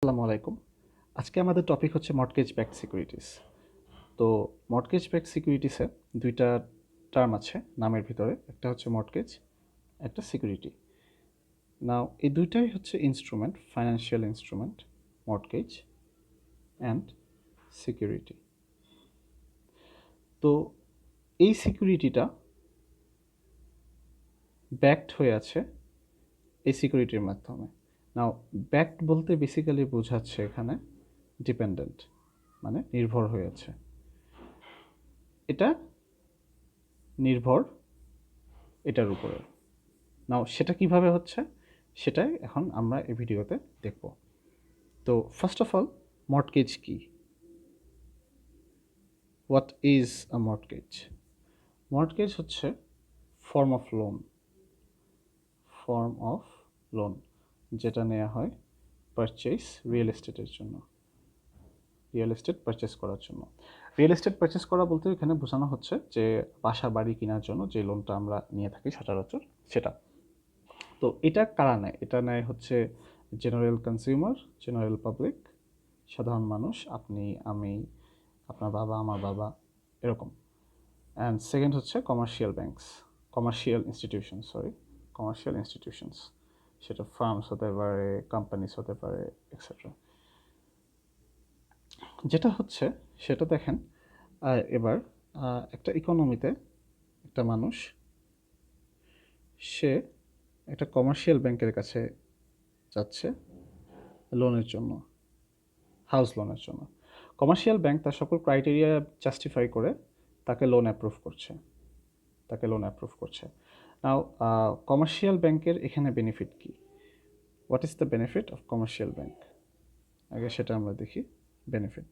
আসসালামু আলাইকুম। আজকে আমাদের টপিক হচ্ছে মর্টগেজ ব্যাকড সিকিউরিটিস। তো মর্টগেজ ব্যাকড সিকিউরিটিসে ২টা টার্ম আছে নামের ভিতরে। একটা হচ্ছে মর্টগেজ, একটা সিকিউরিটি। নাও এই ২টাই হচ্ছে instrument, financial instrument, mortgage and security. তো এই সিকিউরিটিটা ব্যাকড হয়ে আছে এই সিকিউরিটির মাধ্যমে। নাও ব্যাকড বলতে বেসিক্যালি বোঝাচ্ছে এখানে ডিপেন্ডেন্ট, মানে নির্ভর হয়ে আছে। এটা নির্ভর এটার উপরে। নাও সেটা কিভাবে হচ্ছে সেটাই এখন আমরা এই ভিডিওতে দেখব। তো ফার্স্ট অফ অল, মর্টগেজ কি? What is a mortgage? Mortgage হচ্ছে form of loan, form of loan যেটা নেওয়া হয় পারচেজ রিয়েল এস্টেটের জন্য, রিয়েল এস্টেট পারচেস করার জন্য। রিয়েল এস্টেট পারচেস করা বলতে এখানে বোঝানো হচ্ছে যে বাসা বাড়ি কেনার জন্য যে লোনটা আমরা নিয়ে থাকি সচরাচর সেটা। তো এটা কারা নেয়? এটা নেয় হচ্ছে জেনারেল কনজিউমার, জেনারেল পাবলিক, সাধারণ মানুষ, আপনি, আমি, আপনার বাবা, আমার বাবা, এরকম। অ্যান্ড সেকেন্ড হচ্ছে commercial banks, commercial institution, sorry, commercial institutions, সেটা ফার্মস হতে পারে, কোম্পানিজ হতে পারে, এক্সেট্রা। যেটা হচ্ছে সেটা দেখেন, এবার একটা ইকোনমিতে একটা মানুষ, সে একটা কমার্শিয়াল ব্যাংকের কাছে যাচ্ছে লোনের জন্য, হাউস লোনের জন্য। কমার্শিয়াল ব্যাংক তার সকল ক্রাইটেরিয়া জাস্টিফাই করে তাকে লোন অ্যাপ্রুভ করছে, তাকে লোন অ্যাপ্রুভ করছে। নাও কমার্শিয়াল ব্যাংকের এখানে বেনিফিট কী? What is the benefit of commercial bank? আগে সেটা আমরা দেখি। বেনিফিট,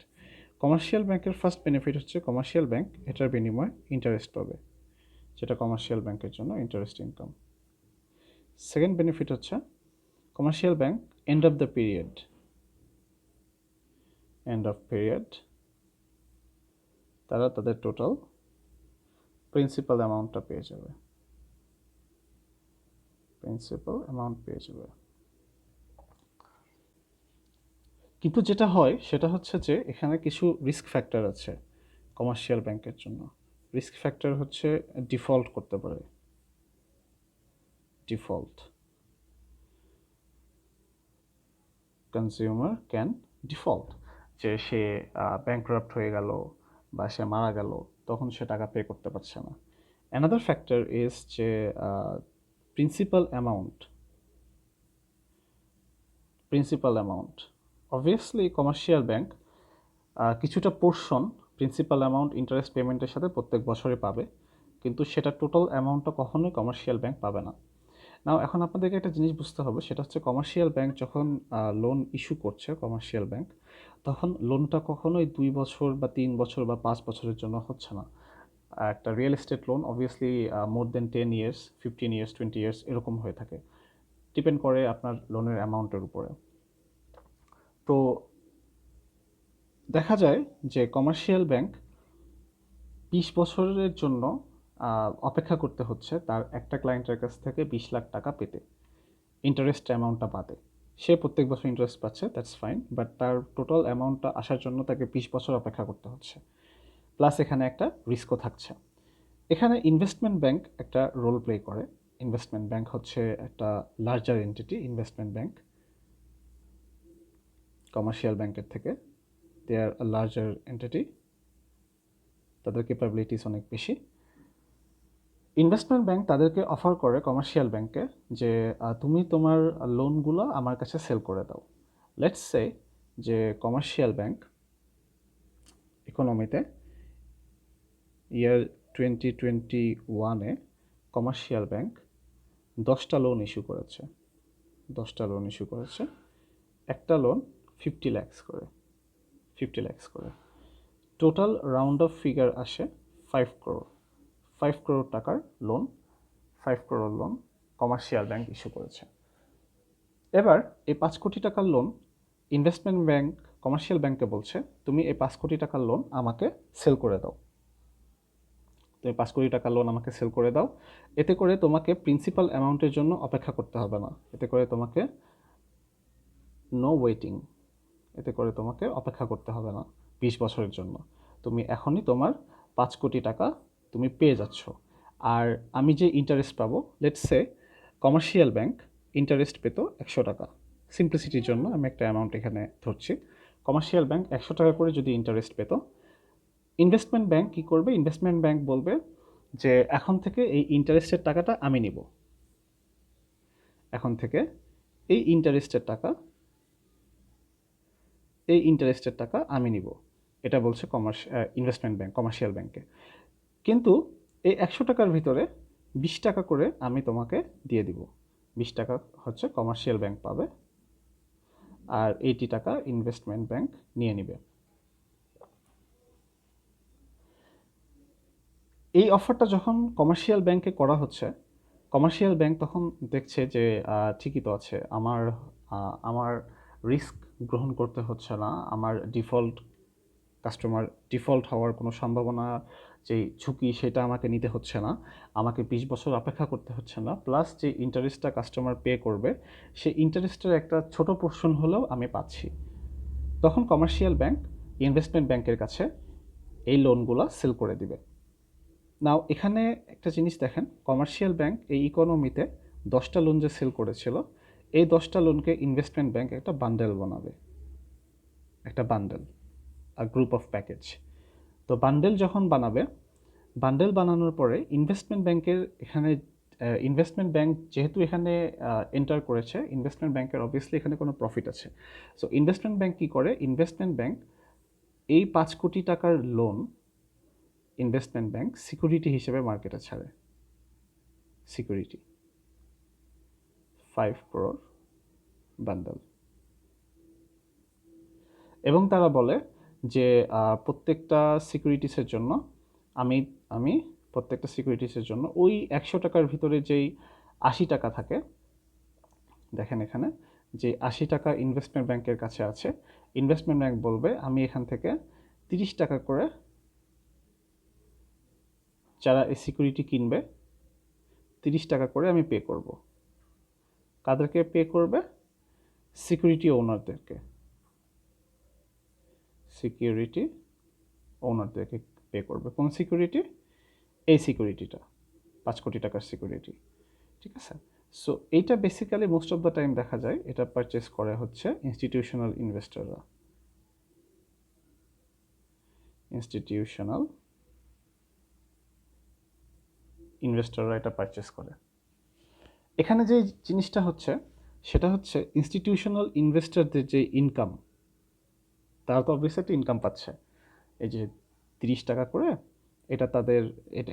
কমার্শিয়াল ব্যাংকের ফার্স্ট বেনিফিট হচ্ছে কমার্শিয়াল ব্যাংক এটার বিনিময়ে ইন্টারেস্ট পাবে, যেটা কমার্শিয়াল ব্যাংকের জন্য ইন্টারেস্ট ইনকাম। সেকেন্ড বেনিফিট হচ্ছে commercial bank end of the period, end of period তারা তাদের টোটাল প্রিন্সিপাল অ্যামাউন্টটা পেয়ে যাবে, প্রিন্সিপাল অ্যামাউন্ট পেয়ে যাবে। কিন্তু যেটা হয় সেটা হচ্ছে যে এখানে কিছু রিস্ক ফ্যাক্টর আছে কমার্শিয়াল ব্যাংকের জন্য। রিস্ক ফ্যাক্টর হচ্ছে ডিফল্ট করতে পারে, ডিফল্ট, কনজিউমার ক্যান ডিফল্ট, যে সে ব্যাংক্রাপ্ট হয়ে গেল বা সে মারা গেল, তখন সে টাকা পে করতে পারছে না। অ্যানাদার ফ্যাক্টর ইজ যে principal amount, principal amount obviously commercial bank কিছুটা পোর্শন প্রিন্সিপাল অ্যামাউন্ট ইন্টারেস্ট পেমেন্টের সাথে প্রত্যেক বছরই পাবে, কিন্তু সেটা টোটাল অ্যামাউন্টটা কখনোই কমার্শিয়াল ব্যাংক পাবে না। নাও এখন আপনাদেরকে একটা জিনিস বুঝতে হবে, সেটা হচ্ছে কমার্শিয়াল ব্যাংক যখন লোন ইস্যু করছে কমার্শিয়াল ব্যাংক, তখন লোনটা কখনোই 2 বছর বা 3 বছর বা 5 বছরের জন্য হচ্ছে না। একটা রিয়েল এস্টেট লোন অবভিয়াসলি মোর দেন 10 ইয়ার্স, 15 ইয়ার্স, 20 ইয়ার্স এরকম হয়ে থাকে, ডিপেন্ড করে আপনার লোনের অ্যামাউন্টের উপরে। তো দেখা যায় যে কমার্শিয়াল ব্যাংক 20 বছরের জন্য অপেক্ষা করতে হচ্ছে তার একটা ক্লায়েন্টের কাছ থেকে 20 লাখ টাকা পেতে, ইন্টারেস্ট অ্যামাউন্টটা বাদে। সে প্রত্যেক বছর ইন্টারেস্ট পাচ্ছে, দ্যাটস ফাইন, বাট তার টোটাল অ্যামাউন্টটা আসার জন্য তাকে 20 বছর অপেক্ষা করতে হচ্ছে। প্লাস এখানে একটা রিস্কও থাকছে। এখানে ইনভেস্টমেন্ট ব্যাংক একটা রোল প্লে করে। ইনভেস্টমেন্ট ব্যাংক হচ্ছে একটা larger entity, investment bank commercial ব্যাংকের থেকে, দে আর আ লার্জার এন্টিটি, তাদের ক্যাপাবিলিটিস অনেক বেশি। ইনভেস্টমেন্ট ব্যাংক তাদেরকে অফার করে কমার্শিয়াল ব্যাংকে যে তুমি তোমার লোনগুলো আমার কাছে সেল করে দাও। লেটস সে যে কমার্শিয়াল ব্যাংক ইকোনমিতে ইয়ার 2021-এ কমার্শিয়াল ব্যাংক 10টা লোন ইস্যু করেছে, 10টা লোন ইস্যু করেছে, একটা লোন 50 লাখস করে, 50 লাখস করে। টোটাল রাউন্ড অফ ফিগার আসে 5 করোড়, 5 করোড় টাকার loan, 5 crore loan commercial bank issue করেছে। এবার এই 5 কোটি টাকার লোন ইনভেস্টমেন্ট ব্যাংক কমার্শিয়াল ব্যাংকে বলছে তুমি এই 5 কোটি টাকার লোন আমাকে সেল করে দাও, তুমি 5 কোটি টাকার লোন আমাকে সেল করে দাও। এতে করে তোমাকে প্রিন্সিপাল অ্যামাউন্টের জন্য অপেক্ষা করতে হবে না, এতে করে তোমাকে নো ওয়েটিং, এতে করে তোমাকে অপেক্ষা করতে হবে না 20 বছরের জন্য। তুমি এখনই তোমার 5 কোটি টাকা তুমি পেয়ে যাচ্ছ। আর আমি যে ইন্টারেস্ট পাবো, let's say commercial bank interest পেত 100 টাকা। সিম্পলিসিটির জন্য আমি একটা অ্যামাউন্ট এখানে ধরছি। কমার্শিয়াল ব্যাংক 100 টাকা করে যদি ইন্টারেস্ট পেত, ইনভেস্টমেন্ট ব্যাংক কী করবে? ইনভেস্টমেন্ট ব্যাংক বলবে যে এখন থেকে এই ইন্টারেস্টের টাকাটা আমি নিব। এখন থেকে এই ইন্টারেস্টের টাকা আমি নিব, এটা বলছে ইনভেস্টমেন্ট ব্যাংক কমার্শিয়াল ব্যাংকে। কিন্তু এই 100 টাকার ভিতরে 20 টাকা করে আমি তোমাকে দিয়ে দিব। 20 টাকা হচ্ছে কমার্শিয়াল ব্যাংক পাবে, আর 80 টাকা ইনভেস্টমেন্ট ব্যাংক নিয়ে নিবে। এই অফারটা যখন কমার্শিয়াল ব্যাংকে করা হচ্ছে, কমার্শিয়াল ব্যাংক তখন দেখছে যে ঠিকই তো আছে, আমার রিস্ক গ্রহণ করতে হচ্ছে না, আমার ডিফল্ট হওয়ার কোনো সম্ভাবনা, যে ঝুঁকি সেটা আমাকে নিতে হচ্ছে না, আমাকে 20 বছর অপেক্ষা করতে হচ্ছে না, প্লাস যে ইন্টারেস্টটা কাস্টমার পে করবে সেই ইন্টারেস্টের একটা ছোট পোর্শন হলেও আমি পাচ্ছি। তখন কমার্শিয়াল ব্যাংক ইনভেস্টমেন্ট ব্যাংকের কাছে এই লোনগুলো সেল করে দিবে। নাও এখানে একটা জিনিস দেখেন, কমার্শিয়াল ব্যাংক এই ইকোনমিতে 10টা লোন যে সেল করেছিল, এই 10টা লোনকে ইনভেস্টমেন্ট ব্যাংক একটা বান্ডেল বানাবে, একটা বান্ডেল, গ্রুপ অফ প্যাকেজ। তো বান্ডেল যখন বানাবে, বান্ডেল বানানোর পরে ইনভেস্টমেন্ট ব্যাংক যেহেতু এখানে এন্টার করেছে, ইনভেস্টমেন্ট ব্যাংকের অবভিয়াসলি এখানে কোনো প্রফিট আছে। সো ইনভেস্টমেন্ট ব্যাংক কী করে? ইনভেস্টমেন্ট ব্যাংক এই 5 কোটি টাকার লোন ইনভেস্টমেন্ট ব্যাংক সিকিউরিটি হিসেবে মার্কেটে ছাড়ে। সিকিউরিটি 5 crore বান্ডেল, এবং তারা বলে যে প্রত্যেকটা সিকিউরিটিসের জন্য আমি প্রত্যেকটা সিকিউরিটিসের জন্য ওই 100 টাকার ভিতরে যেই 80 টাকা থাকে, দেখেন এখানে যে 80 টাকা ইনভেস্টমেন্ট ব্যাংকের কাছে আছে, ইনভেস্টমেন্ট ব্যাংক বলবে আমি এখান থেকে 30 টাকা করে যারা এই সিকিউরিটি কিনবে 30 টাকা করে আমি পে করব। কাদেরকে পে করবে? সিকিউরিটি ওনারদেরকে পে করবে। কোন সিকিউরিটি? এই সিকিউরিটিটা 5 কোটি টাকার সিকিউরিটি, ঠিক আছে? সো এইটা basically most of the time দেখা যায় এটা পারচেস করে হচ্ছে ইনস্টিটিউশনাল ইনভেস্টররা এটা পারচেস করে। এখানে যে জিনিসটা হচ্ছে সেটা হচ্ছে ইনস্টিটিউশনাল ইনভেস্টরদের যে ইনকাম, তারা তো অবভিয়াসলি একটা ইনকাম পাচ্ছে। এই যে 30 টাকা করে এটা তাদের,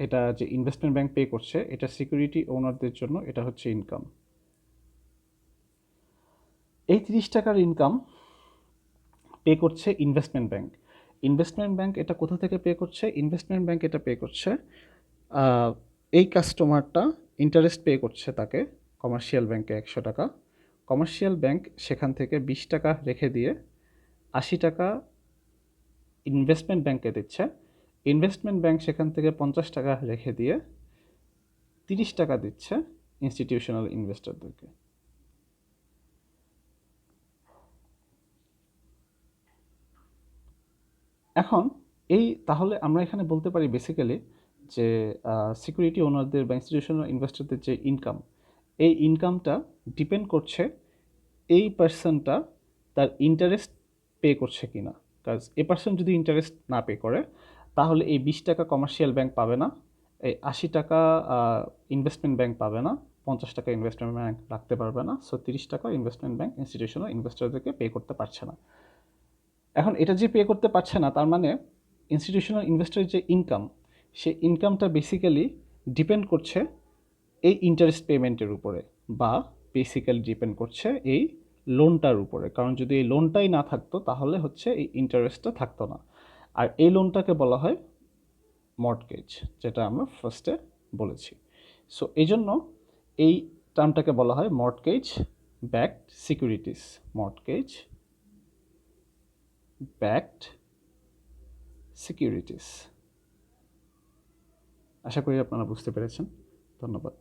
এটা যে ইনভেস্টমেন্ট ব্যাংক পে করছে, এটা সিকিউরিটি ওনারদের জন্য এটা হচ্ছে ইনকাম। এই 30 টাকার ইনকাম পে করছে ইনভেস্টমেন্ট ব্যাংক। ইনভেস্টমেন্ট ব্যাংক এটা কোথা থেকে পে করছে? ইনভেস্টমেন্ট ব্যাংক এটা পে করছে, এই কাস্টমারটা ইন্টারেস্ট পে করছে তাকে কমার্শিয়াল ব্যাংকে 100 টাকা, কমার্শিয়াল ব্যাংক সেখান থেকে 20 টাকা রেখে দিয়ে 80 টাকা ইনভেস্টমেন্ট ব্যাংকে দিচ্ছে, ইনভেস্টমেন্ট ব্যাংক সেখান থেকে 50 টাকা রেখে দিয়ে 30 টাকা দিচ্ছে ইনস্টিটিউশনাল ইনভেস্টরদেরকে। এখন তাহলে আমরা এখানে বলতে পারি বেসিক্যালি যে সিকিউরিটি ওনারদের বা ইনস্টিটিউশনাল ইনভেস্টরদের যে ইনকাম, এই ইনকামটা ডিপেন্ড করছে এই পার্সনটা তার ইন্টারেস্ট পে করছে কি না। কাজ এই পার্সন যদি ইন্টারেস্ট না পে করে, তাহলে এই 20 টাকা কমার্শিয়াল ব্যাংক পাবে না, এই 80 টাকা ইনভেস্টমেন্ট ব্যাংক পাবে না, 50 টাকা ইনভেস্টমেন্ট ব্যাংক রাখতে পারবে না। সো 30 টাকা ইনভেস্টমেন্ট ব্যাংক ইনস্টিটিউশনাল ইনভেস্টরদেরকে পে করতে পারছে না। এখন এটা যে পে করতে পারছে না, তার মানে ইনস্টিটিউশনাল ইনভেস্টরের যে ইনকাম, সেই ইনকামটা বেসিক্যালি ডিপেন্ড করছে এই ইন্টারেস্ট পেমেন্টের উপরে, বা বেসিক্যালি ডিপেন্ড করছে এই লোনটার উপরে। কারণ যদি এই লোনটাই না থাকতো তাহলে হচ্ছে এই ইন্টারেস্টটা থাকতো না। আর এই লোনটাকে বলা হয় মর্টগেজ, যেটা আমরা ফার্স্টে বলেছি। সো এই জন্য এই টার্মটাকে বলা হয় mortgage backed securities. Mortgage backed securities. আশা করি আপনারা বুঝতে পেরেছেন। ধন্যবাদ।